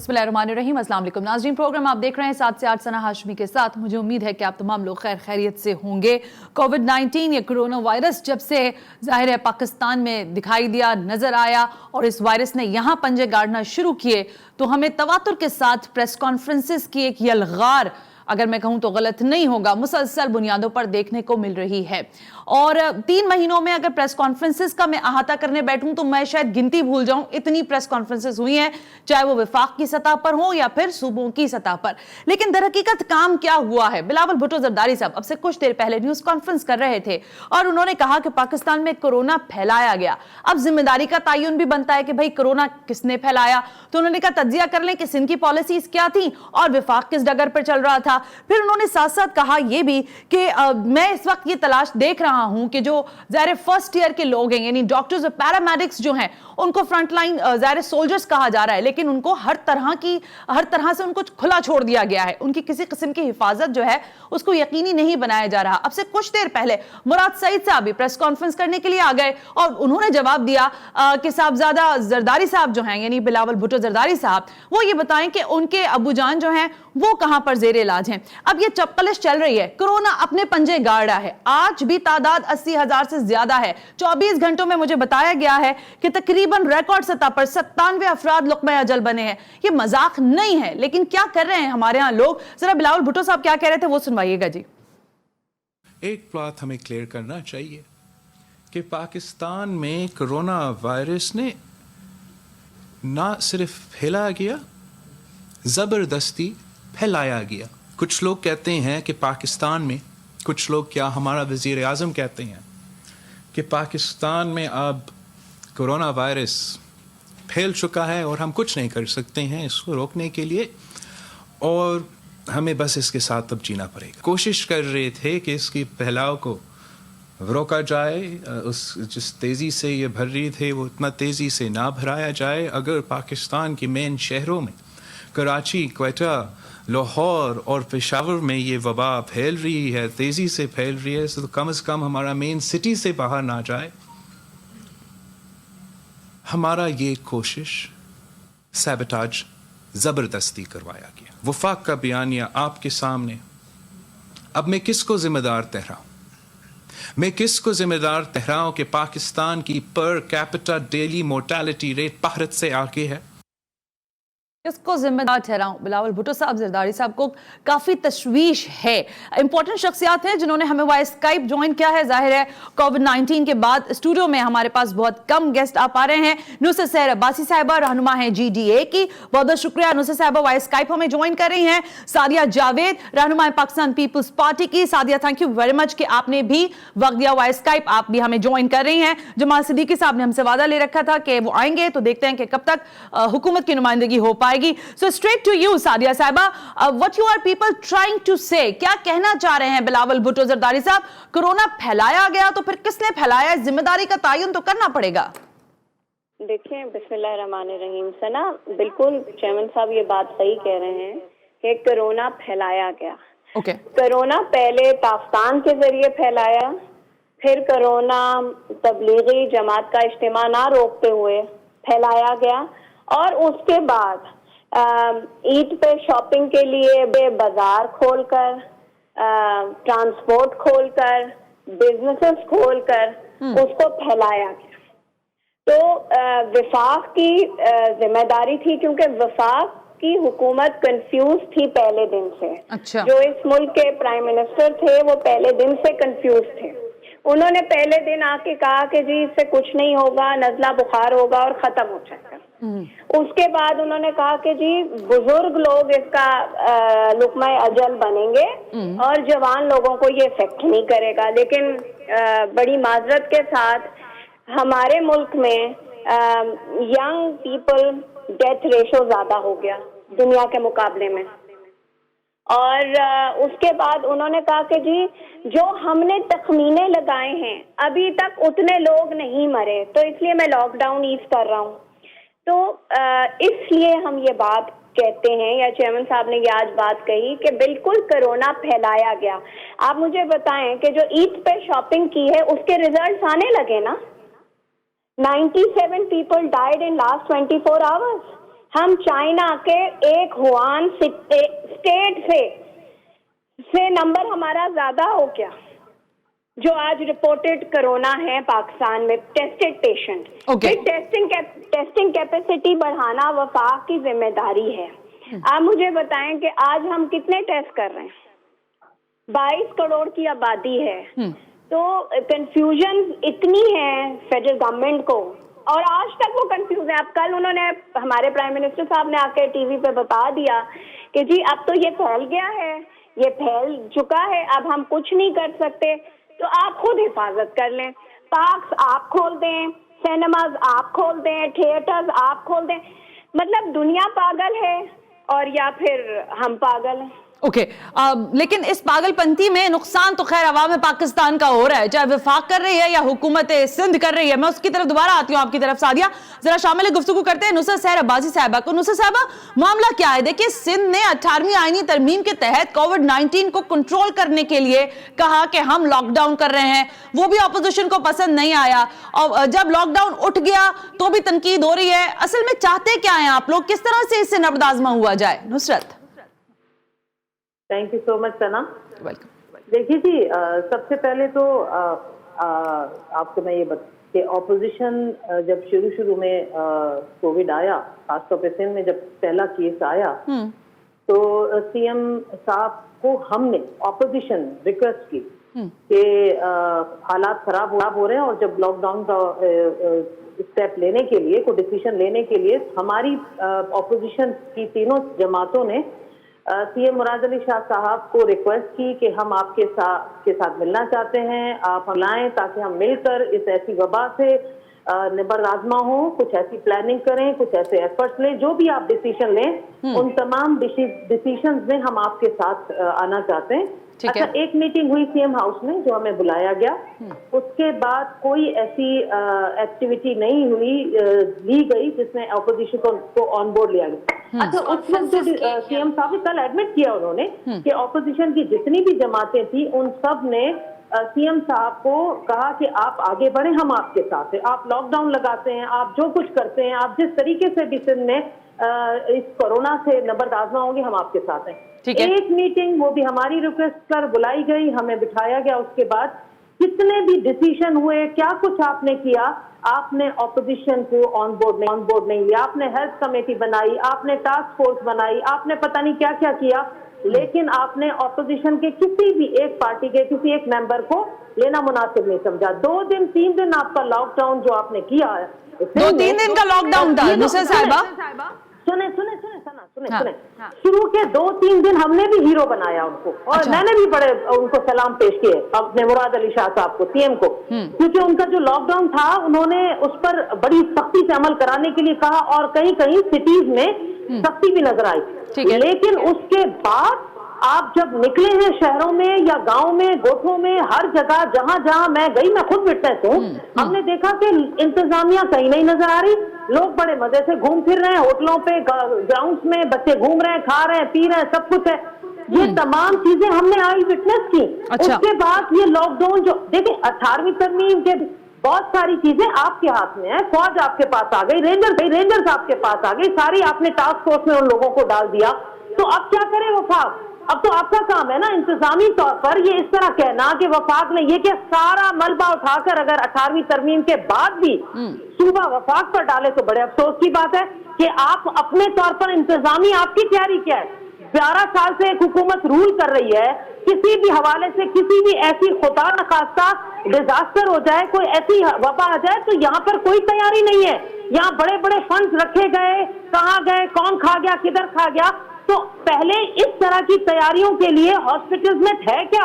बिस्मिल्लाहिर्रहमानिर्रहीम। अस्सलाम वालेकुम नाज़रीन, प्रोग्राम आप देख रहे हैं 7 से 8 सना हाशमी के साथ। मुझे उम्मीद है कि आप तमाम लोग खैर खैरियत से होंगे। कोविड-19 या कोरोना वायरस जब से जाहिर है पाकिस्तान में दिखाई दिया, नजर आया और इस वायरस ने यहाँ पंजे गाड़ना शुरू किए तो हमें तवातुर के साथ प्रेस कॉन्फ्रेंसेस की एक यलगार, अगर मैं कहूं तो गलत नहीं होगा, मुसलसल बुनियादों पर देखने को मिल रही है। और 3 महीनों में अगर प्रेस कॉन्फ्रेंसेस का मैं अहाता करने बैठूं तो मैं शायद गिनती भूल जाऊं, इतनी प्रेस कॉन्फ्रेंसेस हुई हैं, चाहे वो वफाक की सतह पर हो या फिर सूबों की सतह पर। लेकिन दरहकीकत काम क्या हुआ है? बिलावल भुट्टो जरदारी साहब अब से कुछ देर पहले न्यूज कॉन्फ्रेंस कर रहे थे और उन्होंने कहा कि पाकिस्तान में कोरोना फैलाया गया। अब जिम्मेदारी का तयन भी बनता है कि भाई कोरोना किसने फैलाया, तो उन्होंने कहा तज्जिया कर लें कि सिंध की पॉलिसीज क्या थी और वफाक किस डगर पर चल रहा था। फिर उन्होंने साथ साथ कहा यह भी कि मैं इस वक्त ये तलाश देख रहा हूं कि जो ज़ाहिर फर्स्ट ईयर के लोग हैं, यानी डॉक्टर्स और पैरामेडिक्स जो हैं, उनको फ्रंटलाइन ज़ाहिर सोल्जर्स कहा जा रहा है, लेकिन उनको हर तरह से उनको खुला छोड़ दिया गया है। उनकी किसी किस्म की हिफाजत जो है उसको यकीनी नहीं बनाया जा रहा। अब से कुछ देर पहले मुराद सईद साहब भी प्रेस कॉन्फ्रेंस करने के लिए आ गए और उन्होंने जवाब दिया कि साहबजादा जरदारी साहब जो हैं, यानी बिलावल भुट्टो जरदारी साहब, वो ये बताएं कि उनके अबूजान जो हैं वो कहां पर जेर इलाज हैं। अब ये चपकलिश चल रही है, कोरोना अपने पंजे गाड़ रहा है। आज भी तादाद 80,000 से ज्यादा है। 24 घंटों में मुझे बताया गया है कि तकरीबन रिकॉर्ड सतह पर 97 अफराद लुक़्मा अजल बने हैं। ये मजाक नहीं है, लेकिन क्या कर रहे हैं हमारे यहां लोग? जरा बिलावल भुट्टो साहब क्या कह रहे थे वो सुनवाइएगा जी। एक बात हमें क्लियर करना चाहिए कि पाकिस्तान में कोरोना वायरस ने ना सिर्फ फैलाया गया, जबरदस्ती फैलाया गया। कुछ लोग कहते हैं कि पाकिस्तान में, कुछ लोग क्या हमारा वज़ीर आज़म कहते हैं कि पाकिस्तान में अब कोरोना वायरस फैल चुका है और हम कुछ नहीं कर सकते हैं इसको रोकने के लिए और हमें बस इसके साथ अब जीना पड़ेगा। कोशिश कर रहे थे कि इसकी फैलाव को रोका जाए, जिस तेज़ी से ये भर रही थे वो इतना तेज़ी से ना भराया जाए। अगर पाकिस्तान के मेन शहरों में कराची, क्वेटा, लाहौर और पेशावर में ये वबा फैल रही है, तेज़ी से फैल रही है, तो कम से कम हमारा मेन सिटी से बाहर ना जाए। हमारा ये कोशिश सैबोटाज ज़बरदस्ती करवाया गया। वफाक का बयानिया आपके सामने। अब मैं किसको जिम्मेदार ठहराऊं? मैं किसको जिम्मेदार ठहराऊं कि पाकिस्तान की per capita daily mortality rate Bharat से आगे है? इसको जिम्मेदार ठहराऊं? बिलावल भुट्टो साहब जरदारी साहब को काफी तशवीश है। इंपॉर्टेंट शख्सियात हैं जिन्होंने हमें वाइस स्काइप ज्वाइन किया है। जाहिर है कोविड-19 के बाद स्टूडियो में हमारे पास बहुत कम गेस्ट आ पा रहे हैं। नुसरत सहर अब्बासी साहिबा रहनुमा हैं GDA की, बहुत बहुत शुक्रिया नुसरत साहिबा वाइस स्काइप हमें ज्वाइन कर रही हैं। सादिया जावेद रहनुमा पाकिस्तान पीपल्स पार्टी की। Sadia thank you very much कि आपने भी वक्त दिया वाइस स्काइप, आप भी हमें ज्वाइन कर रही हैं। जमाल सिद्दीकी साहब ने हमसे वादा ले रखा था कि वो आएंगे, तो देखते हैं कि कब तक हुकूमत की नुमाइंदगी हो पाए। So straight to you, Sadia साहिबा, what you are people trying to say? क्या कहना चाह रहे हैं बिलावल भुट्टो जरदारी साहब? कोरोना फैलाया गया तो फिर किसने फैलाया? जिम्मेदारी का तयन तो करना पड़ेगा। देखिए, बिस्मिल्लाहिर्रहमानिर्रहीम सना, बिल्कुल चेयरमैन साहब ये बात सही कह रहे हैं कि कोरोना फैलाया गया। कोरोना पहले पाकिस्तान के जरिए फैलाया, फिर कोरोना तबलीगी जमात का इज्तिमा ना रोकते हुए फैलाया गया और उसके बाद ईद पे शॉपिंग के लिए बाजार खोलकर, ट्रांसपोर्ट खोलकर, बिजनेसेस खोलकर उसको फैलाया गया। तो वफाक की जिम्मेदारी थी, क्योंकि वफाक की हुकूमत कंफ्यूज थी पहले दिन से। अच्छा। जो इस मुल्क के प्राइम मिनिस्टर थे वो पहले दिन से कंफ्यूज थे। उन्होंने पहले दिन आके कहा कि जी इससे कुछ नहीं होगा, नजला बुखार होगा और खत्म हो जाएगा। उसके बाद उन्होंने कहा कि जी बुजुर्ग लोग इसका लुक़्मा अजल बनेंगे और जवान लोगों को ये इफेक्ट नहीं करेगा। लेकिन बड़ी माजरत के साथ हमारे मुल्क में यंग पीपल डेथ रेशो ज्यादा हो गया दुनिया के मुकाबले में। और उसके बाद उन्होंने कहा कि जी जो हमने तखमीने लगाए हैं अभी तक उतने लोग नहीं मरे, तो इसलिए मैं लॉकडाउन ईज कर रहा हूँ। तो इसलिए हम ये बात कहते हैं, या चेयरमैन साहब ने ये आज बात कही कि बिल्कुल कोरोना फैलाया गया। आप मुझे बताएं कि जो ईद पे शॉपिंग की है उसके रिजल्ट्स आने लगे ना। 97 people died in last 24 hours। हम चाइना के एक हुआन स्टेट से नंबर हमारा ज्यादा हो क्या, जो आज रिपोर्टेड कोरोना है पाकिस्तान में tested patient. Okay. Testing capacity बढ़ाना वफाक की जिम्मेदारी है। आप मुझे बताएं कि आज हम कितने टेस्ट कर रहे हैं? 22 करोड़ की आबादी है, तो कंफ्यूजन इतनी है फेडरल गवर्नमेंट को, और आज तक वो कंफ्यूज है। अब कल उन्होंने, हमारे प्राइम मिनिस्टर साहब ने आके टीवी पे बता दिया कि जी अब तो ये फैल गया है, ये फैल चुका है, अब हम कुछ नहीं कर सकते, तो आप खुद हिफाजत कर लें। पार्क्स आप खोल दें, सिनेमाज आप खोल दें, थिएटर्स आप खोल दें। मतलब दुनिया पागल है और या फिर हम पागल हैं। ओके लेकिन इस पागलपंती में नुकसान तो खैर अवाम पाकिस्तान का हो रहा है, चाहे वफाक कर रही है या हुकूमत सिंध कर रही है। मैं उसकी तरफ दोबारा आती हूँ, आपकी तरफ सादिया जरा शामिल गुफ्तगू करते हैं नुसरत सहर अब्बासी साहिबा को। नुसरत साहिबा, मामला क्या है? देखिए, सिंध ने 18वीं आईनी तरमीम के तहत कोविड-19 को कंट्रोल करने के लिए कहा कि हम लॉकडाउन कर रहे हैं, वो भी अपोजिशन को पसंद नहीं आया, और जब लॉकडाउन उठ गया तो भी तनकीद हो रही है। असल में चाहते क्या है आप लोग, किस तरह से इससे नबर्दाज़मा हुआ जाए? Nusrat. Thank you so much Sana. Welcome. देखिए जी, सबसे पहले तो आपको मैं ये कि ऑपोजिशन जब शुरू में कोविड आया, खासतौर पे सिंध में जब पहला केस आया, तो सीएम साहब को हमने ऑपोजिशन रिक्वेस्ट की कि हालात खराब हो रहे हैं, और जब लॉकडाउन का स्टेप लेने के लिए, कोई डिसीजन लेने के लिए, हमारी ऑपोजिशन की तीनों जमातों ने सीएम मुराद अली शाह साहब को रिक्वेस्ट की कि हम आपके साथ मिलना चाहते हैं, आप लाएं ताकि हम मिलकर इस ऐसी वबा से निबर्दाज़मा हो, कुछ ऐसी प्लानिंग करें, कुछ ऐसे एफर्ट्स लें, जो भी आप डिसीजन लें उन तमाम डिसीजंस में हम आपके साथ आना चाहते हैं। अच्छा, एक मीटिंग हुई सीएम हाउस में जो हमें बुलाया गया, उसके बाद कोई ऐसी एक्टिविटी नहीं हुई ली गई जिसमें ऑपोजिशन को ऑन बोर्ड लिया गया। अच्छा, उस वक्त जो सीएम साहब ने कल एडमिट किया उन्होंने कि ऑपोजिशन की जितनी भी जमातें थी उन सब ने सीएम साहब को कहा कि आप आगे बढ़े, हम आपके साथ हैं, आप लॉकडाउन लगाते हैं, आप जो कुछ करते हैं, आप जिस तरीके से भी सिंध में इस कोरोना से नबर्दाज़मा होंगे, हम आपके साथ हैं। एक मीटिंग, वो भी हमारी रिक्वेस्ट पर बुलाई गई, हमें बिठाया गया, उसके बाद कितने भी डिसीजन हुए, क्या कुछ आपने किया, आपने ऑपोजिशन को ऑन बोर्ड नहीं लिया, आपने हेल्थ कमेटी बनाई, आपने टास्क फोर्स बनाई, आपने पता नहीं क्या क्या किया, लेकिन आपने ऑपोजिशन के किसी भी एक पार्टी के किसी एक मेंबर को लेना मुनासिब नहीं समझा। 2 दिन 3 दिन आपका लॉकडाउन जो आपने किया है, 2-3 दिन का लॉकडाउन था नुसरत साहिबा। सुने शुरू के 2-3 दिन हमने भी हीरो बनाया उनको, और मैंने भी बड़े उनको सलाम पेश किए अपने मुराद अली शाह साहब को, सीएम को, क्योंकि उनका जो लॉकडाउन था उन्होंने उस पर बड़ी सख्ती से अमल कराने के लिए कहा, और कहीं कहीं सिटीज में सख्ती भी नजर आई। लेकिन उसके बाद आप जब निकले हैं शहरों में या गांव में, गोठों में, हर जगह जहां जहां मैं गई, मैं खुद विटनेस हूँ, हमने देखा कि इंतजामिया कहीं नहीं नजर आ रही, लोग बड़े मजे से घूम फिर रहे हैं, होटलों पे, ग्राउंड्स में बच्चे घूम रहे हैं, खा रहे हैं, पी रहे हैं, सब कुछ है। ये तमाम चीजें हमने आई विटनेस की। अच्छा। उसके बाद ये लॉकडाउन जो देखिए, 18वीं तरमीम के बहुत सारी चीजें आपके हाथ में है, फौज आपके पास आ गई, रेंजर्स आपके पास आ गई, सारी आपने टास्क फोर्स में उन लोगों को डाल दिया, तो अब क्या करें वफाक? अब तो आपका काम है ना इंतजामी तौर पर ये इस तरह कहना कि वफाक ने ये क्या सारा मलबा उठाकर अगर 18वीं तरमीम के बाद भी सूबा वफाक पर डाले, तो बड़े अफसोस की बात है कि आप अपने तौर पर इंतजामी, आपकी तैयारी क्या है? 12 साल से एक हुकूमत रूल कर रही है, किसी भी हवाले से किसी भी ऐसी खुदा न खास्ता डिजास्टर हो जाए, कोई ऐसी वबा आ जाए, तो यहाँ पर कोई तैयारी नहीं है। यहाँ बड़े बड़े फंड्स रखे गए, कहाँ गए, कौन खा गया, किधर खा गया, तो पहले इस तरह की तैयारियों के लिए हॉस्पिटल्स में था क्या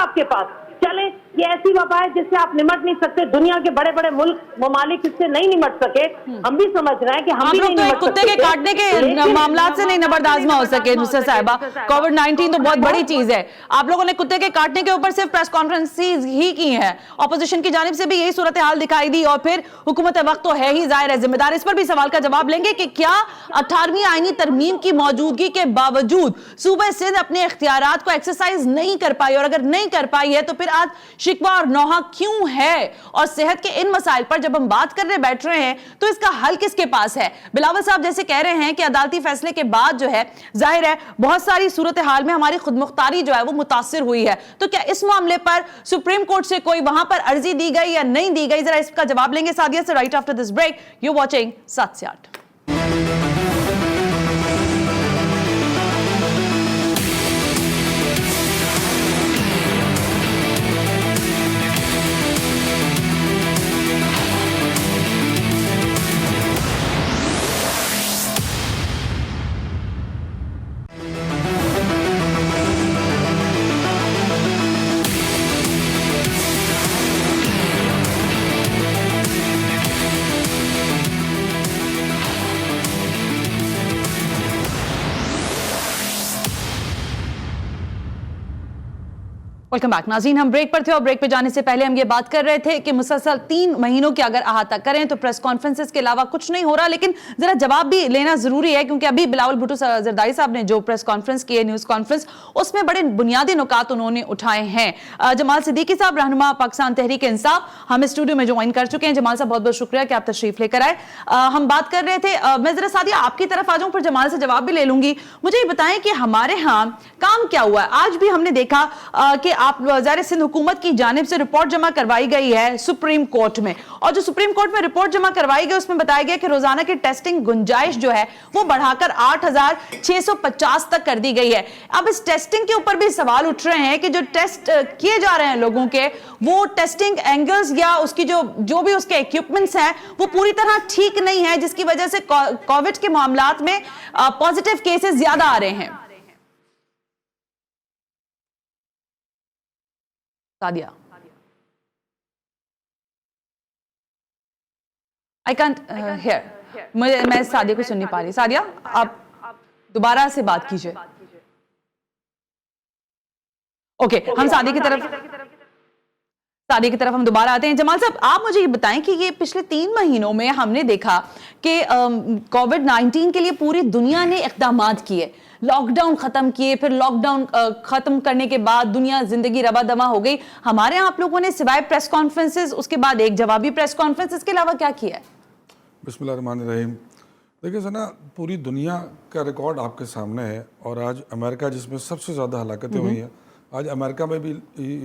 आपके पास? चले, ये ऐसी वबा है जिससे आप निमट नहीं सकते, दुनिया के बड़े बड़े मुल्क ममालिक इससे नहीं निमट सके, हम भी समझ रहे हैं कि हम भी नहीं निमट सकते। कुत्ते के काटने के मामला से नहीं नबर्दाज़मा हो सके नुसरत साहिबा। कोविड-19 तो बहुत बड़ी चीज है, आप लोगों ने कुत्ते के काटने के ऊपर सिर्फ प्रेस कॉन्फ्रेंस ही की है, ऑपोजिशन की जानिब से भी यही सूरत हाल दिखाई दी, और फिर हुकूमत वक्त तो है ही, जाहिर है जिम्मेदार। इस पर भी सवाल का जवाब लेंगे कि क्या 18वीं आईनी तरमीम की मौजूदगी के बावजूद सूबे सिंध अपने इख्तियारात को एक्सरसाइज नहीं कर पाई, और अगर नहीं कर पाई है तो फिर आज शिकवा और नौहा क्यों है, और सेहत के इन मसाइल पर जब हम बात करने बैठ रहे हैं तो इसका हल किसके पास है। बिलावल साहब जैसे कह रहे हैं कि अदालती फैसले के बाद जो है जाहिर है बहुत सारी सूरत हाल में हमारी खुदमुख्तारी जो है वो मुतासिर हुई है, तो क्या इस मामले पर सुप्रीम कोर्ट से कोई वहां पर अर्जी दी गई या नहीं दी गई, जरा इसका जवाब लेंगे सादिया से right after this break. You watching 7 से 8। वेलकम बैक नाज़रीन, हम ब्रेक पर थे और ब्रेक पे जाने से पहले हम ये बात कर रहे थे कि मुसलसल 3 महीनों की अगर अहाता करें तो प्रेस कॉन्फ्रेंसेस के अलावा कुछ नहीं हो रहा, लेकिन जरा जवाब भी लेना जरूरी है क्योंकि अभी बिलावल भुट्टो जरदारी साहब ने जो प्रेस कॉन्फ्रेंस की है, न्यूज कॉन्फ्रेंस, उसमें बड़े बुनियादी नुकात उन्होंने उठाए हैं। जमाल सिद्दीकी साहब रहनुमा पाकिस्तान तहरीक इंसाफ हम स्टूडियो में ज्वाइन कर चुके हैं। जमाल साहब बहुत बहुत शुक्रिया कि आप तशरीफ लेकर आए। हम बात कर रहे थे, मैं जरा सादिया आपकी तरफ आ जाऊं फिर जमाल से जवाब भी ले लूंगी। मुझे ये बताएं कि हमारे यहाँ काम क्या हुआ है। आज भी हमने देखा कि आप वज़ार सिंध हुकूमत की जानिब से रिपोर्ट जमा करवाई गई है सुप्रीम कोर्ट में, और जो सुप्रीम कोर्ट में रिपोर्ट जमा करवाई गई उसमें बताया गया कि रोजाना की टेस्टिंग गुंजाइश जो है वो बढ़ाकर 8,650 तक कर दी गई है। अब इस टेस्टिंग के ऊपर भी सवाल उठ रहे हैं कि जो टेस्ट किए जा रहे हैं लोगों के, वो टेस्टिंग एंगल्स या उसकी जो भी उसके इक्विपमेंट्स हैं वो पूरी तरह ठीक नहीं है, जिसकी वजह से कोविड के मामलात में पॉजिटिव केसेस ज्यादा आ रहे हैं। सादिया, आई कांट हियर, मैं सादिया को सुन नहीं पा रही। सादिया आप दोबारा से बात कीजिए। ओके, हम सादिया की तरफ हम दोबारा आते हैं। जमाल साहब आप मुझे ये बताएं कि ये पिछले 3 महीनों में हमने देखा कि कोविड-19 के लिए पूरी दुनिया ने इक़दामात किए, लॉकडाउन खत्म किए, फिर लॉकडाउन खत्म करने के बाद दुनिया जिंदगी रवा दवा हो गई। हमारे यहाँ आप लोगों ने सिवाय प्रेस कॉन्फ्रेंसेस, उसके बाद एक जवाबी प्रेस कॉन्फ्रेंस, इसके अलावा क्या किया है? बिस्मिल्लाहिर्रहमानिर्रहीम। देखिए सना, पूरी दुनिया का रिकॉर्ड आपके सामने है, और आज अमेरिका जिसमें सबसे ज़्यादा हलाकतें हुई हैं, आज अमेरिका में भी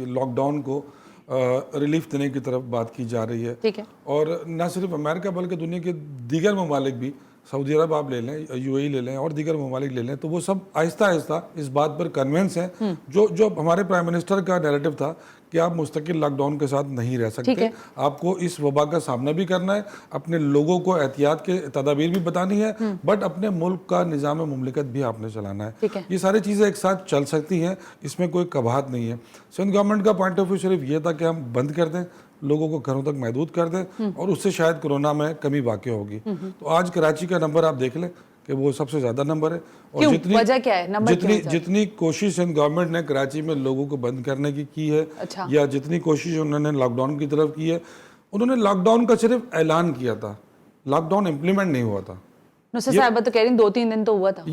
लॉकडाउन को रिलीफ देने की तरफ बात की जा रही है। ठीक है। और न सिर्फ अमेरिका बल्कि दुनिया के दीगर ममालिक भी, सऊदी अरब आप ले लें, यूएई ले लें और दीगर ममालिक ले लें, तो वो सब आहिस्ता आहिस्ता इस बात पर कन्विंस हैं। जो हमारे प्राइम मिनिस्टर का नैरेटिव था कि आप मुस्तकिल लॉकडाउन के साथ नहीं रह सकते, आपको इस वबा का सामना भी करना है, अपने लोगों को एहतियात के तदाबीर भी बतानी है, बट अपने मुल्क का निज़ाम मुमलिकत भी आपने चलाना है। ये सारी चीज़ें एक साथ चल सकती हैं, इसमें कोई कबाहत नहीं है। सिंध गवर्नमेंट का पॉइंट ऑफ व्यू सिर्फ ये था कि हम बंद कर दें, लोगों को घरों तक महदूद कर दें, और उससे शायद कोरोना में कमी वाक़ई होगी। तो आज कराची का नंबर आप देख लें कि वो सबसे ज़्यादा नंबर है, और जितनी कोशिश सिंध गवर्नमेंट ने कराची में लोगों को बंद करने की है, या जितनी कोशिश उन्होंने लॉकडाउन की तरफ की है, उन्होंने लॉकडाउन का सिर्फ ऐलान किया था, लॉकडाउन इम्प्लीमेंट नहीं हुआ था। नुसरत साहिबा तो कह रही 2-3 दिन तो हुआ था।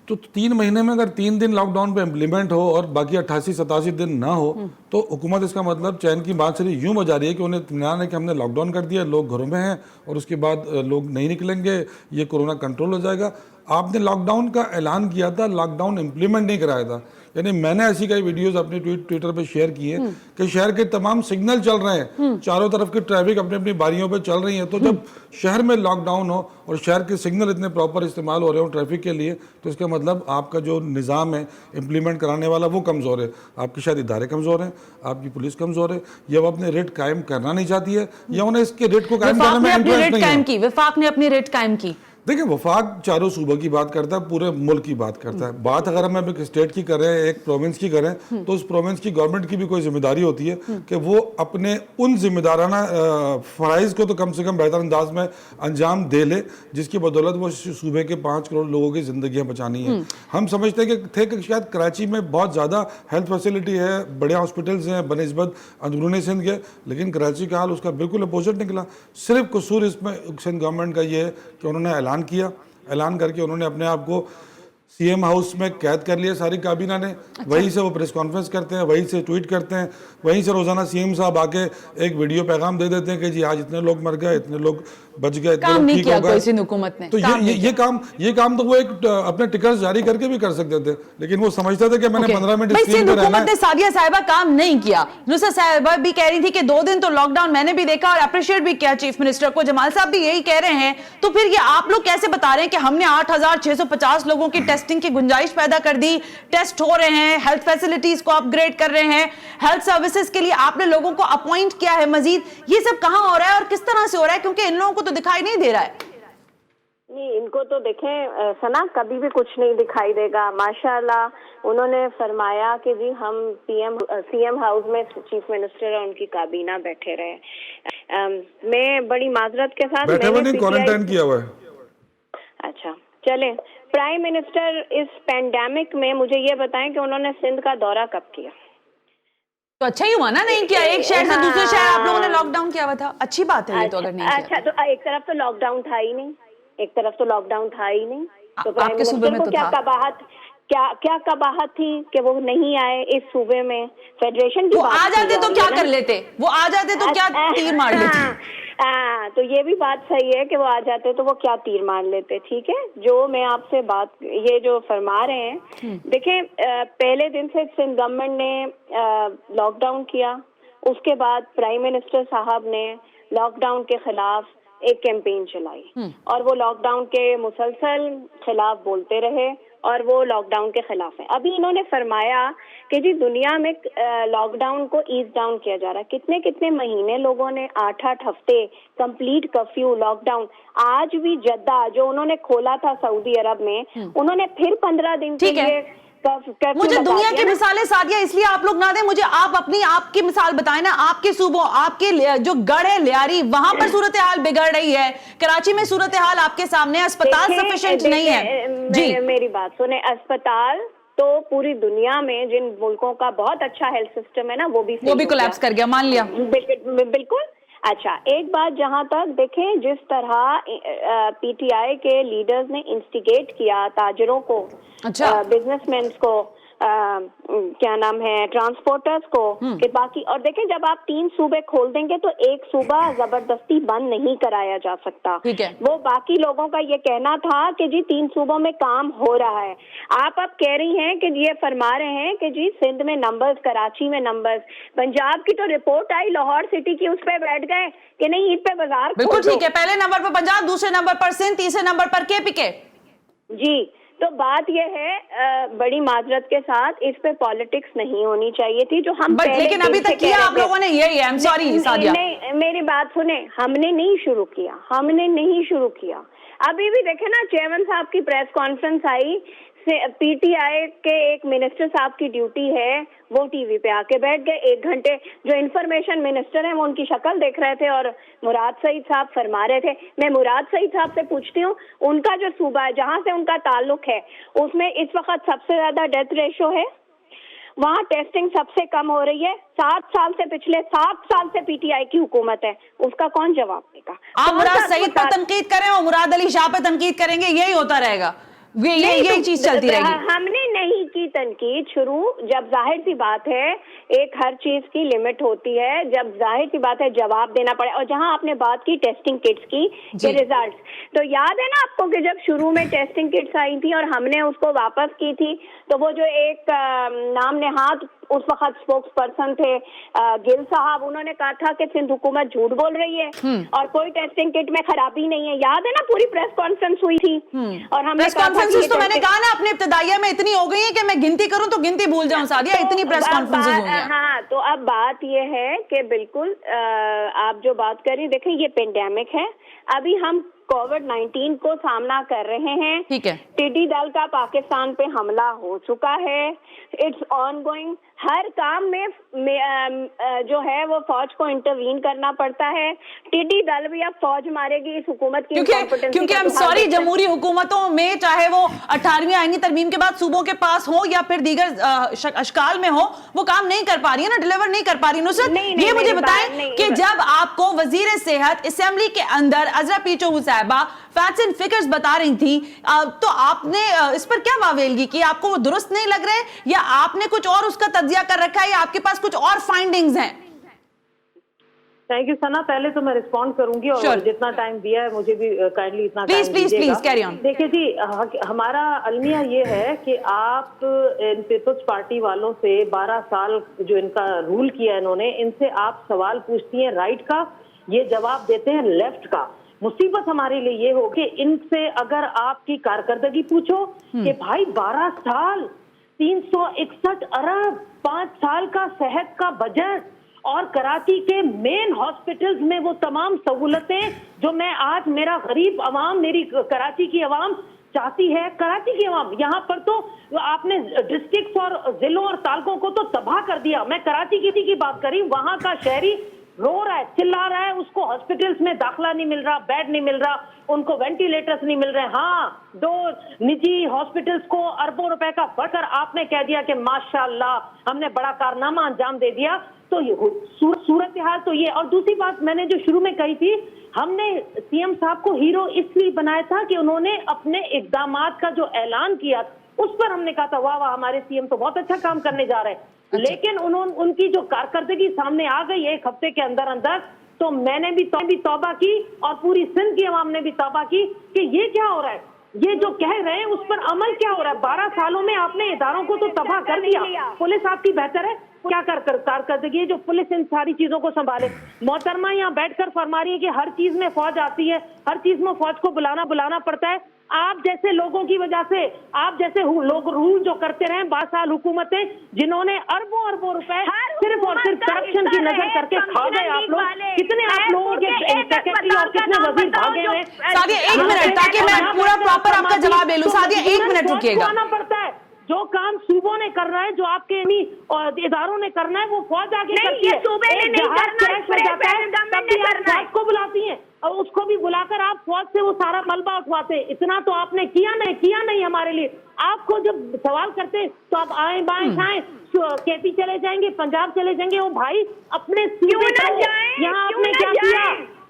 तो 3 महीने में अगर 3 दिन लॉकडाउन पे इम्प्लीमेंट हो और बाकी 88-87 दिन ना हो, तो हुकूमत इसका मतलब चैन की बात सिर्फ यूँ बजा रही है कि उन्हें इत्मीनान है कि हमने लॉकडाउन कर दिया, लोग घरों में हैं और उसके बाद लोग नहीं निकलेंगे, ये कोरोना कंट्रोल हो जाएगा। आपने लॉकडाउन का ऐलान किया था, लॉकडाउन इम्प्लीमेंट नहीं कराया था। यानी मैंने ऐसी कई वीडियोस अपने ट्विटर पे शेयर किए कि शहर के तमाम सिग्नल चल रहे हैं, चारों तरफ की ट्रैफिक अपनी अपनी बारियों पे चल रही है। तो जब शहर में लॉकडाउन हो और शहर के सिग्नल इतने प्रॉपर इस्तेमाल हो रहे हो ट्रैफिक के लिए, तो इसका मतलब आपका जो निज़ाम है इम्प्लीमेंट कराने वाला वो कमज़ोर है, आपके शायद इदारे कमज़ोर हैं, आपकी पुलिस कमज़ोर है, या वो अपने रेट कायम करना नहीं चाहती है, या उन्हें इसके रेट को कायम करने में इंटरेस्ट नहीं है। वफाक ने अपनी रेट कायम की। देखिए, वफाक चारों सूबों की बात करता है, पूरे मुल्क की बात करता है। बात अगर हम एक स्टेट की करें, एक प्रोविंस की करें, तो उस प्रोविंस की गवर्नमेंट की भी कोई जिम्मेदारी होती है कि वो अपने उन जिम्मेदाराना फ़राइज़ को तो कम से कम बेहतर अंदाज में अंजाम दे ले, जिसकी बदौलत वो सूबे के 5 करोड़ लोगों की ज़िंदगियाँ बचानी हैं। हम समझते हैं कि शायद कराची में बहुत ज़्यादा हेल्थ फैसिलिटी है, बड़े हॉस्पिटल्स हैं बनिस्बत अंदरूनी सिंध के, लेकिन कराची का हाल उसका बिल्कुल अपोजिट निकला। सिर्फ कसूर इसमें सिंध गवर्नमेंट का ये है कि उन्होंने ऐलान किया, ऐलान करके उन्होंने अपने आप को सीएम हाउस में कैद कर लिया सारी काबीना ने। वहीं से वो प्रेस कॉन्फ्रेंस करते हैं, वहीं से ट्वीट करते हैं, वहीं से रोजाना सीएम साहब आके एक वीडियो पैगाम दे देते हैं कि जी आज इतने लोग मर गए, इतने लोग बच गए, इतने काम लोग नहीं ठीक किया हो कोई गए। सिंध हुकूमत ने। तो ये काम तो वो एक अपने टिकट जारी करके भी कर सकते थे, लेकिन वो समझते थे कि मैंने 15 मिनट भाई स्क्रीन सिंध पे रहना हुकूमत ने है। सादिया साहिबा काम नहीं किया। नुसरत साहिबा भी कह रही थी कि 2 दिन तो लॉकडाउन, मैंने भी देखा और अप्रिशिएट भी किया चीफ मिनिस्टर को। जमाल साहब भी यही कह रहे हैं। तो फिर ये आप लोग कैसे बता रहे हैं कि हमने 8,650 लोगों की टेस्टिंग की गुंजाइश पैदा कर दी, टेस्ट हो रहे हैं, हेल्थ फैसिलिटीज को अपग्रेड कर रहे हैं, हेल्थ सर्विसेज के लिए आपने लोगों को अपॉइंट किया है मजीद। ये सब कहां हो रहा है और किस तरह से हो रहा है? क्योंकि इन लोगों को तो दिखाई नहीं दे रहा है। नहीं, इनको तो देखें सना, कभी भी कुछ नहीं दिखाई देगा। माशाल्लाह उन्होंने फरमाया कि जी हम सीएम हाउस में चीफ मिनिस्टर और उनकी काबीना बैठे रहे। मैं बड़ी माजरत के साथ बैठे हुए नहीं, क्वारंटाइन किया हुआ है। अच्छा चलें, प्राइम मिनिस्टर इस पैंडेमिक में मुझे ये बताएं कि उन्होंने सिंध का दौरा कब किया? तो अच्छा ही हुआ ना नहीं किया। एक शहर से दूसरे शहर आप लोगों ने लॉकडाउन किया हुआ था, अच्छी बात है ये तो। अगर नहीं किया अच्छा, तो एक तरफ तो लॉकडाउन था ही नहीं, तो प्राइम आपके सूबे मिनिस्टर में को तो क्या था। कबाहत थी कि वो नहीं आए इस सूबे में? फेडरेशन की वो बात आ की जाते जा तो रही क्या है ना। कर लेते? वो आ जाते तो क्या तीर मार लेते? तो ये भी बात सही है कि वो आ जाते तो वो क्या तीर मार लेते। ठीक है, जो मैं आपसे बात ये जो फरमा रहे हैं, देखें पहले दिन से सिंध गवर्नमेंट ने लॉकडाउन किया। उसके बाद प्राइम मिनिस्टर साहब ने लॉकडाउन के खिलाफ एक कैंपेन चलाई और वो लॉकडाउन के मुसलसल खिलाफ बोलते रहे और वो लॉकडाउन के खिलाफ है। अभी इन्होंने फरमाया कि जी दुनिया में लॉकडाउन को ईज डाउन किया जा रहा है। कितने कितने महीने लोगों ने 8-8 हफ्ते कंप्लीट कर्फ्यू लॉकडाउन। आज भी जद्दा जो उन्होंने खोला था सऊदी अरब में, उन्होंने फिर 15 दिन के लिए मुझे दुनिया की मिसालें सादिया इसलिए आप लोग ना दें, मुझे आप अपनी आपकी मिसाल बताएं ना। आपके सूबों, आपके जो गढ़ है लियारी, वहां पर सूरत हाल बिगड़ रही है। कराची में सूरत हाल आपके सामने, अस्पताल सफिशिएंट नहीं है। जी मेरी बात सुने, अस्पताल तो पूरी दुनिया में जिन मुल्कों का बहुत अच्छा हेल्थ सिस्टम है ना, वो भी कोलैप्स कर गया, मान लिया। बिल्कुल। अच्छा, एक बात जहां तक देखें, जिस तरह पीटीआई के लीडर्स ने इंस्टिगेट किया ताजरों को, अच्छा, बिजनेसमैन को, क्या नाम है, ट्रांसपोर्टर्स को, कि बाकी, और देखें जब आप 3 सूबे खोल देंगे तो एक सूबा जबरदस्ती बंद नहीं कराया जा सकता। ठीक है। वो बाकी लोगों का ये कहना था कि जी 3 सूबों में काम हो रहा है। आप अब कह रही हैं कि ये फरमा रहे हैं कि जी सिंध में नंबर्स, कराची में नंबर्स, पंजाब की तो रिपोर्ट आई लाहौर सिटी की, उस पर बैठ गए कि नहीं ईद पे बाजार। बिल्कुल ठीक है, पहले नंबर पर पंजाब, दूसरे नंबर पर सिंध, तीसरे नंबर पर केपीके। जी, तो बात यह है बड़ी माजरत के साथ, इस पे पॉलिटिक्स नहीं होनी चाहिए थी जो हम पहले लेकिन अभी तक किया आप लोगों ने यही है। आई एम सॉरी सादिया, मेरी बात सुने, हमने नहीं शुरू किया। अभी भी देखे ना, चेयरमैन साहब की प्रेस कॉन्फ्रेंस आई, पीटीआई के एक मिनिस्टर साहब की ड्यूटी है, वो टीवी पे आके बैठ गए 1 घंटे। जो इंफॉर्मेशन मिनिस्टर हैं वो उनकी शक्ल देख रहे थे और मुराद सईद साहब फरमा रहे थे। मैं मुराद सईद साहब से पूछती हूँ, उनका जो सूबा है जहां से उनका ताल्लुक है, उसमें इस वक्त सबसे ज्यादा डेथ रेशो है, वहाँ टेस्टिंग सबसे कम हो रही है। पिछले 7 साल से पीटीआई की हुकूमत है, उसका कौन जवाब देगा? आप मुराद सईद पर तनकीद करें और मुराद अली शाह पे तनकीद करेंगे, यही होता रहेगा, यही चीज चलती रहेगी। हमने नहीं की तनकीद शुरू, जब जाहिर सी बात है एक हर चीज की लिमिट होती है, जब जाहिर सी बात है जवाब देना पड़े। और जहां आपने बात की टेस्टिंग किट्स की, के रिजल्ट्स, तो याद है ना आपको कि जब शुरू में टेस्टिंग किट्स आई थी और हमने उसको वापस की थी, तो वो जो एक नाम नेहाद उस वक्त स्पोक्स पर्सन थे गिल साहब, उन्होंने कहा था कि सिंध हुकूमत झूठ बोल रही है और कोई टेस्टिंग किट में खराबी नहीं है। याद है ना, पूरी प्रेस कॉन्फ्रेंस हुई थी और हमने प्रेस कॉन्फ्रेंसेस तो मैंने कहा ना अपने इब्तिदाइया में इतनी हो गई है कि मैं गिनती करूं तो गिनती भूल जाऊं सादिया, इतनी प्रेस कॉन्फ्रेंसेस हो गई। हाँ, तो अब बात ये है कि बिल्कुल आप जो बात करी, देखें ये पेंडेमिक है, अभी हम कोविड-19 को सामना कर रहे हैं। ठीक है। टिड्डी दल का पाकिस्तान पे हमला हो चुका है, इट्स ऑनगोइंग। हर काम में जो है वो फौज को इंटरवीन करना पड़ता है। टिड्डी दल भी अब फौज मारेगी इस हुकूमत की, क्योंकि हम सॉरी, जमहूरी हुकूमतों में चाहे वो 18वीं आईनी तरमीम के बाद सूबों के पास हो या फिर दीगर अशकाल में हो, वो काम नहीं कर पा रही है ना, डिलीवर नहीं कर पा रही। नुसरत, ये मुझे बताएं कि जब आपको वजीर सेहत असेंबली के अंदर अजरा पीचो साहिबा फैक्ट्स एंड फिगर्स बता रही थी, तो आपने इस पर क्या वावेलगी की? आपको वो दुरुस्त नहीं लग रहे, या आपने कुछ और उसका तज्जिया कर रखा है, या आपके पास कुछ और फाइंडिंग्स हैं? थैंक यू सना। पहले तो मैं रिस्पॉन्ड करूंगी और Sure. जितना टाइम दिया है मुझे भी काइंडली इतना Please, टाइम please, दीजिएगा। please, carry on. देखिए जी, हमारा अलमिया ये है कि आप इन पीपल्स पार्टी वालों से 12 साल जो इनका रूल किया इन्होंने, इनसे आप सवाल पूछती हैं राइट का, ये जवाब देते हैं लेफ्ट का। मुसीबत हमारे लिए ये हो कि इनसे अगर आपकी कारकर्दगी पूछो कि भाई 12 साल 361 अरब 5 साल का सेहत का बजट और कराची के मेन हॉस्पिटल्स में वो तमाम सहूलतें जो मैं आज मेरा गरीब अवाम, मेरी कराची की अवाम चाहती है। कराची की अवाम, यहाँ पर तो आपने डिस्ट्रिक्ट और जिलों और तालकों को तो तबाह कर दिया। मैं कराची की बात करी, वहां का शहरी रो रहा है, चिल्ला रहा है, उसको हॉस्पिटल्स में दाखिला नहीं मिल रहा, बेड नहीं मिल रहा, उनको वेंटिलेटर्स नहीं मिल रहे। हाँ, 2 निजी हॉस्पिटल्स को अरबों रुपए का बढ़कर आपने कह दिया कि माशाल्लाह हमने बड़ा कारनामा अंजाम दे दिया। तो ये सूरत हाल तो ये। और दूसरी बात मैंने जो शुरू में कही थी, हमने सीएम साहब को हीरो इसलिए बनाया था कि उन्होंने अपने इकदामात का जो ऐलान किया उस पर हमने कहा था वाह वाह हमारे सीएम तो बहुत अच्छा काम करने जा रहे हैं। लेकिन उनकी जो कारकर्दगी सामने आ गई 1 हफ्ते के अंदर अंदर, तो मैंने भी तौबा की और पूरी सिंध की अवाम ने भी तौबा की कि ये क्या हो रहा है, ये जो कह रहे हैं उस पर अमल क्या हो रहा है। 12 सालों में आपने इदारों को तो तबाह कर दिया। पुलिस आपकी बेहतर है, क्या कारकर्दगी जो पुलिस इन सारी चीजों को संभाले। मोहतरमा यहाँ बैठकर फरमा रही है कि हर चीज में फौज आती है, हर चीज में फौज को बुलाना पड़ता है। आप जैसे लोगों की वजह से, आप जैसे लोग रूल जो करते रहे 12 साल हुकूमतें, जिन्होंने अरबों रुपए सिर्फ और सिर्फ करप्शन की नजर करके खा गए आप लोग। कितने आप लोगों के सेक्रेटरी और कितने वजीर भागे हुए। सादिया 1 मिनट, ताकि मैं पूरा प्रॉपर आपका जवाब ले लूं। सादिया 1 मिनट रुकिएगा। आना पड़ता है, जो काम सूबों ने करना है, जो आपके इदारों ने करना है, वो फौज आगे करती है। फौज को बुलाती है और उसको भी बुलाकर आप फौज से वो सारा मलबा उठवाते। इतना तो आपने किया नहीं हमारे लिए। आपको जब सवाल करते तो आप आए बाएं खाएं, केपी चले जाएंगे, पंजाब चले जाएंगे। वो भाई अपने यहाँ आपने क्या किया,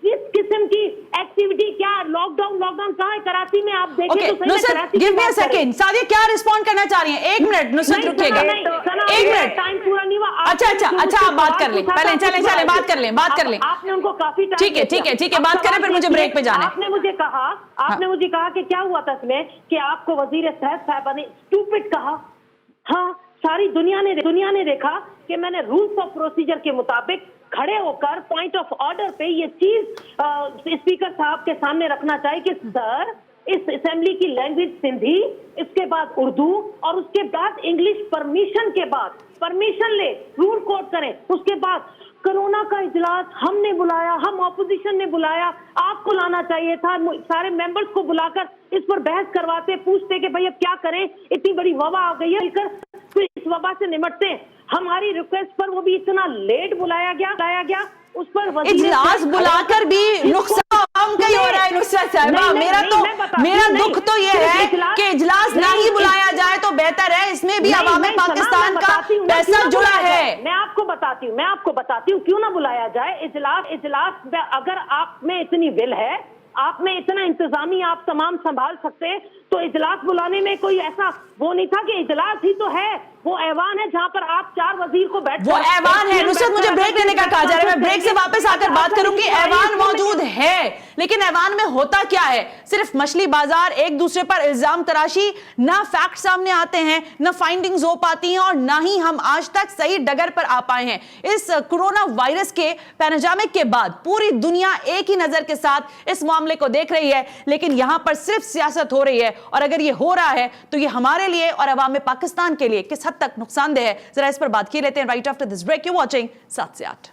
इस किस्म की एक्टिविटी क्या, लॉकडाउन कहाँ है कराची में? आप देखिए तो Nusrat, give me a second. Sadia क्या रिस्पॉन्ड करना चाह रही हैं? 1 मिनट नुसरत, रुकिएगा 1 मिनट। टाइम पूरा नहीं हुआ। अच्छा आप बात कर लें, पहले चले बात कर लें। आपने उनको काफी ठीक है, बात करें, फिर मुझे ब्रेक पे जाना है। आपने मुझे कहा कि क्या हुआ था इसमें कि आपको वजीर सेहत साहबा ने स्टूपिड कहा। हाँ, सारी दुनिया ने देखा कि मैंने रूल्स ऑफ प्रोसीजर के मुताबिक खड़े होकर पॉइंट ऑफ ऑर्डर पे ये चीज स्पीकर साहब के सामने रखना चाहिए कि सर इस असेंबली की लैंग्वेज सिंधी, इसके बाद उर्दू और उसके बाद इंग्लिश, परमिशन ले, रूल कोड करें। उसके बाद कोरोना का इजलास हमने बुलाया, हम ऑपोजिशन ने बुलाया, आपको लाना चाहिए था। सारे मेंबर्स को बुलाकर इस पर बहस करवाते, पूछते कि भाई अब क्या करें, इतनी बड़ी वबा आ गई है, फिर इस वबा से निपटते हैं। हमारी रिक्वेस्ट पर वो भी इतना लेट बुलाया गया उस पर इजलास बुलाकर भी नुकसान आम का ही हो रहा है। नुसरत साहिबा, मेरा दुख तो ये है कि इजलास नहीं बुलाया जाए तो बेहतर है। इसमें भी अवाम पाकिस्तान का पैसा जुड़ा है। मैं आपको बताती हूँ क्यों ना बुलाया जाए इजलास। अगर आप में इतनी विल है, आप में इतना इंतजामी आप तमाम संभाल सकते हैं, तो इजलास बुलाने में कोई ऐसा वो नहीं था कि इजलास ही तो है, वो ऐवान है जहां पर आप 4 वजीर को बैठ, वो ऐवान है। नुसरत, मुझे ब्रेक लेने का कहा जा रहा है, मैं ब्रेक से वापस आकर बात करूंगी। ऐवान मौजूद है, लेकिन ऐवान में होता क्या है? सिर्फ मछली बाजार, एक दूसरे पर इल्जाम तराशी, ना फैक्ट सामने आते हैं, ना फाइंडिंग्स हो पाती हैं, और ना ही हम आज तक सही डगर पर आ पाए हैं। इस कोरोना वायरस के पैनोरामिक के बाद पूरी दुनिया एक ही नजर के साथ इस मामले को देख रही है, लेकिन यहां पर सिर्फ सियासत हो रही है। और अगर ये हो रहा है तो ये हमारे लिए और अवाम पाकिस्तान के लिए किस हद तक नुकसानदेह है, जरा इस पर बात किए लेते हैं right after this break. You watching 7 से 8।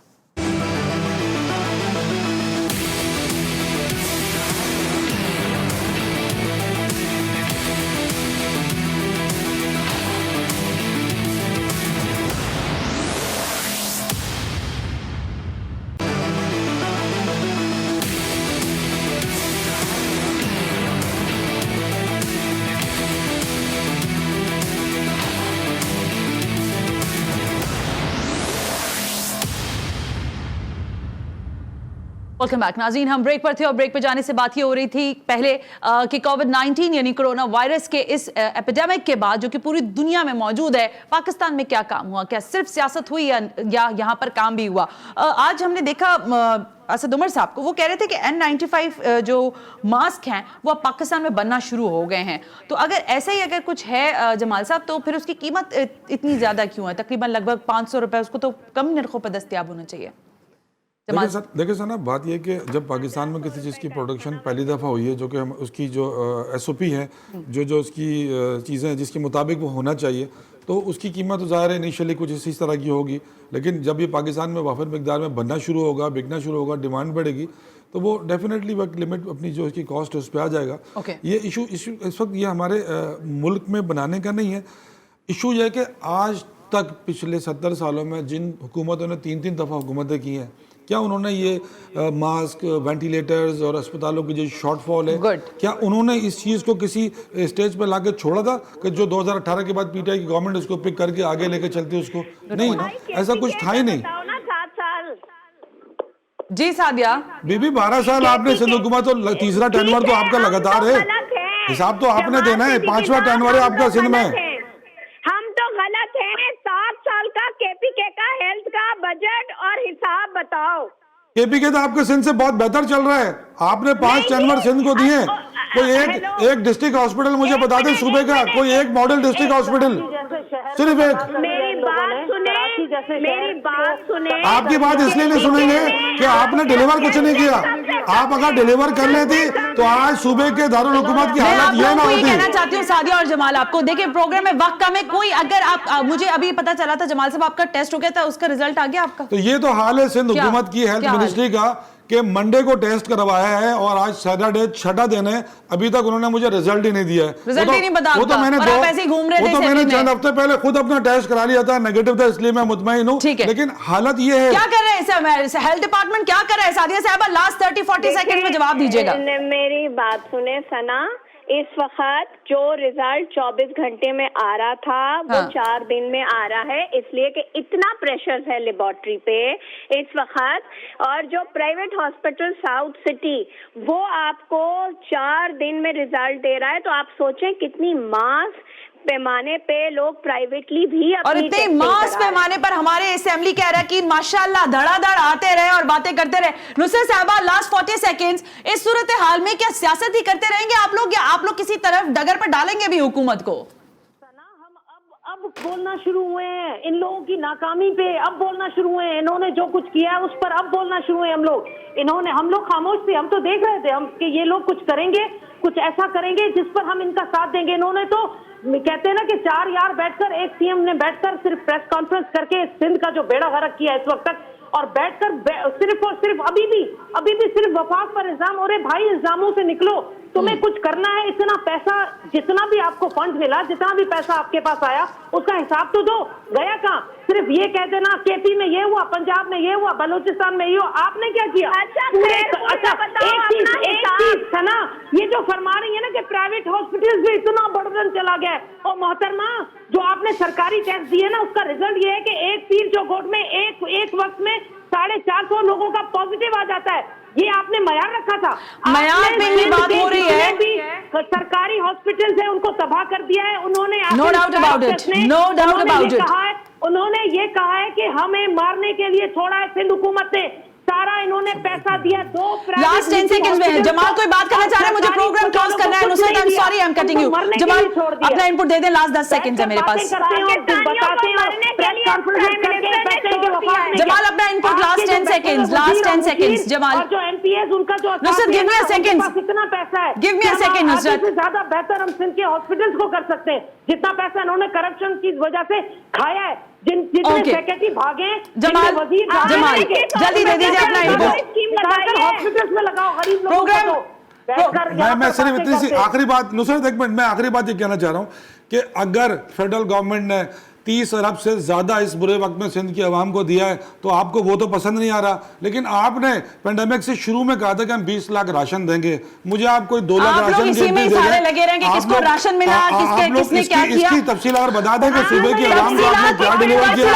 वेलकम बैक नाज़रीन, हम ब्रेक पर थे और ब्रेक पे जाने से बात ये हो रही थी पहले कि कोविड-19 यानी कोरोना वायरस के इस एपिडेमिक के बाद जो कि पूरी दुनिया में मौजूद है, पाकिस्तान में क्या काम हुआ, क्या सिर्फ सियासत हुई या यहाँ पर काम भी हुआ। आज हमने देखा असद उमर साहब को, वो कह रहे थे कि N95 जो मास्क हैं वो अब पाकिस्तान में बनना शुरू हो गए हैं। तो अगर ऐसा ही अगर कुछ है जमाल साहब, तो फिर उसकी कीमत इतनी ज़्यादा क्यों है? तकरीबन लगभग 500 रुपये, उसको तो कम नरखों पर दस्तियाब होना चाहिए। देखिए सर ना, बात यह कि जब पाकिस्तान में किसी चीज़ की प्रोडक्शन पहली दफ़ा हुई है, जो कि हम उसकी जो SOP है, जो उसकी चीज़ें जिसके मुताबिक वो होना चाहिए, तो उसकी कीमत तो ज़ाहिर है इनिशियली कुछ इसी तरह की होगी। लेकिन जब ये पाकिस्तान में वाफिर मिकदार में बनना शुरू होगा, बिकना शुरू होगा, डिमांड बढ़ेगी, तो वो डेफिनेटली वक्त लिमिट अपनी जो इसकी कॉस्ट है उस पर आ जाएगा। ये इशू इस वक्त ये हमारे मुल्क में बनाने का नहीं है। इशू यह है कि आज तक पिछले 70 सालों में जिन हुकूमतों ने 3-3 दफ़ा हुकूमतें की हैं, क्या उन्होंने ये मास्क, वेंटिलेटर्स और अस्पतालों की जो शॉर्टफॉल है, क्या उन्होंने इस चीज़ को किसी स्टेज पर लाके छोड़ा था कि जो 2018 के बाद PTI की गवर्नमेंट उसको पिक करके आगे लेके चलती उसको? नहीं ना, ऐसा कुछ था ही नहीं। जी सादिया बीबी 12 साल आपने सिंध हुकूमत, तो तीसरा टेनवर तो आपका लगातार है, हिसाब तो आपने देना है, 5वां टेनवर है आपका सिंध में। हम तो गलत हैं। 7 साल का KPK का हेल्थ का बजट और हिसाब बताओ। KPK तो आपके सिंध से बहुत बेहतर चल रहा है। आपने 5 टेनवर सिंध को दिए। कोई एक डिस्ट्रिक्ट हॉस्पिटल मुझे बता दें सूबे का, कोई एक मॉडल डिस्ट्रिक्ट हॉस्पिटल, सिर्फ एक। मेरी बात सुने। आपकी बात इसलिए नहीं सुनेंगे कि आपने डिलीवर कुछ नहीं किया। आप अगर डिलीवर कर लेती तो आज सूबे के दारुल हुकूमत की हालत ये ना होती। कहना चाहती हूँ सादिया और जमाल, आपको देखिए प्रोग्राम में वक्त कम है, कोई अगर आप मुझे अभी पता चला था जमाल साहब आपका टेस्ट हो गया था, उसका रिजल्ट आ गया आपका? तो ये तो हाल है सिंध हुकूमत की हेल्थ मिनिस्ट्री का कि मंडे को टेस्ट करवाया है और आज सैटरडे छठा दिन है, अभी तक उन्होंने मुझे रिजल्ट ही नहीं दिया है। रिजल्ट ही नहीं बता, वो तो मैंने चंद हफ्ते पहले खुद अपना टेस्ट करा लिया था, नेगेटिव था, इसलिए मैं मुतमईन हूँ। लेकिन हालत ये है। क्या कर रहे हैं हेल्थ डिपार्टमेंट, क्या कर रहा है सादिया साहबा? लास्ट 30-40 सेकंड में जवाब दीजिएगा। मेरी बात सुने सना, इस वक्त जो रिजल्ट 24 घंटे में आ रहा था वो 4 दिन में आ रहा है, इसलिए कि इतना प्रेशर है लेबोरेटरी पे इस वक्त। और जो प्राइवेट हॉस्पिटल साउथ सिटी वो आपको 4 दिन में रिजल्ट दे रहा है, तो आप सोचें कितनी मास पैमाने पे लोग प्राइवेटली भी और इतने मास पैमाने पर हमारे असेंबली के अरकान माशाल्लाह धड़ाधड़ आते रहे और बातें करते रहे। नुसरत साहबा, लास्ट 40 सेकंड्स, इस सूरत हाल में क्या सियासत ही करते रहेंगे आप लोग, या आप लोग किसी तरफ डगर पर डालेंगे भी हुकूमत को? हम अब बोलना शुरू हुए हैं इन लोगों की नाकामी पे, अब बोलना शुरू हुए हैं। इन्होंने जो कुछ किया है उस पर अब बोलना शुरू हुए हम लोग खामोश थे, हम तो देख रहे थे हम कि ये लोग कुछ करेंगे, कुछ ऐसा करेंगे जिस पर हम इनका साथ देंगे। इन्होंने तो कहते हैं ना कि 4 यार बैठकर, एक CM ने बैठकर सिर्फ प्रेस कॉन्फ्रेंस करके सिंध का जो बेड़ा गर्क किया इस वक्त तक, और बैठकर सिर्फ और सिर्फ अभी भी सिर्फ वफाक पर इल्जाम हो रहे। भाई इल्जामों से निकलो, तुम्हें कुछ करना है। इतना पैसा, जितना भी आपको फंड मिला, जितना भी पैसा आपके पास आया, उसका हिसाब तो दो। गया कहाँ? सिर्फ ये कह देना KP में ये हुआ, पंजाब में ये हुआ, बलूचिस्तान में ये हुआ। आपने क्या किया? एक चीज था ना, ये जो फरमा रही है ना कि प्राइवेट हॉस्पिटल में इतना बर्डन चला गया है, और मोहतरमा जो आपने सरकारी टेस्ट दिए ना, उसका रिजल्ट ये है कि एक पीर जो गोट में एक वक्त में 450 लोगों का पॉजिटिव आ जाता है। ये आपने मयार रखा था, मयार पे ही बात हो रही है। सरकारी हॉस्पिटल है उनको तबाह कर दिया है उन्होंने। No doubt about it. उन्होंने ये कहा है कि हमें मारने के लिए छोड़ा है सिंध हुकूमत ने, सारा इन्होंने पैसा दिया। लास्ट 10 सेकंड्स में जमाल कोई बात करना चाह रहे हैं, मुझे प्रोग्राम क्लोज करना है। Nusrat, I am sorry, I am cutting you. Jamal अपना इनपुट दे दें, लास्ट 10 सेकंड्स है मेरे पास। जमाल अपना इनपुट, लास्ट 10 सेकंड्स। जमाल और जो MPS उनका जो Nusrat, give me a second, कितना पैसा है, give me a second Nusrat. ज्यादा बेहतर हम सिंध के हॉस्पिटल्स को कर सकते हैं, जितना पैसा इन्होंने करप्शन की वजह से खाया है। जितने सेक्रेटरी भागे, जमाल जल्दी दे दीजिए अपना इनपुट। हॉस्पिटल्स में लगाओ गरीब लोगों को। मैं सिर्फ इतनी सी आखिरी बात, नुसरत एक मिनट, मैं आखिरी बात ये कहना चाह रहा हूँ कि अगर फेडरल गवर्नमेंट ने 30 अरब से ज्यादा इस बुरे वक्त में सिंध की आवाम को दिया है, तो आपको वो तो पसंद नहीं आ रहा। लेकिन आपने पेंडेमिक से शुरू में कहा था कि हम 20 लाख राशन देंगे। मुझे आप कोई 2 लाख राशन लगे रहेंगे, किसको राशन मिला, किसने क्या किया, इसकी तफसील अगर बता दें कि सूबे की आवाम को आपने क्या डिलीवर किया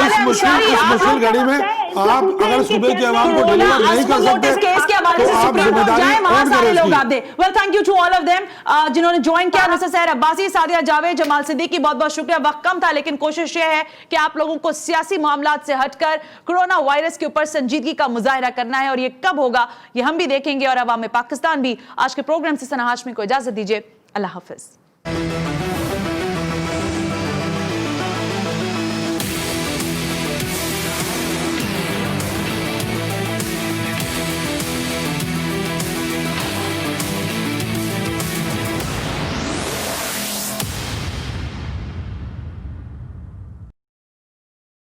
इस मुश्किल घड़ी में। आप अगर सुबह के आवाम को कोरोना डिलीवर नहीं कर ऑस्मोमोटिस सकते केस के हवाले तो से आप सुप्रीम कोर्ट जिम्मेदारी जाए, वहां कौन सारे करे लोग इसकी? आप दे। Well, thank you to all of them जिन्होंने ज्वाइन किया। मिस्टर सहर अब्बासी, सादिया जावेद, जमाल सिद्दीकी, बहुत बहुत शुक्रिया। वक्त कम था लेकिन कोशिश यह है कि आप लोगों को सियासी मामलात से हटकर कोरोना वायरस के ऊपर संजीदगी का मुजाहिरा करना है, और ये कब होगा ये हम भी देखेंगे और अवाम पाकिस्तान भी। आज के प्रोग्राम से सना हाशमी को इजाजत दीजिए। अल्लाह हाफिज।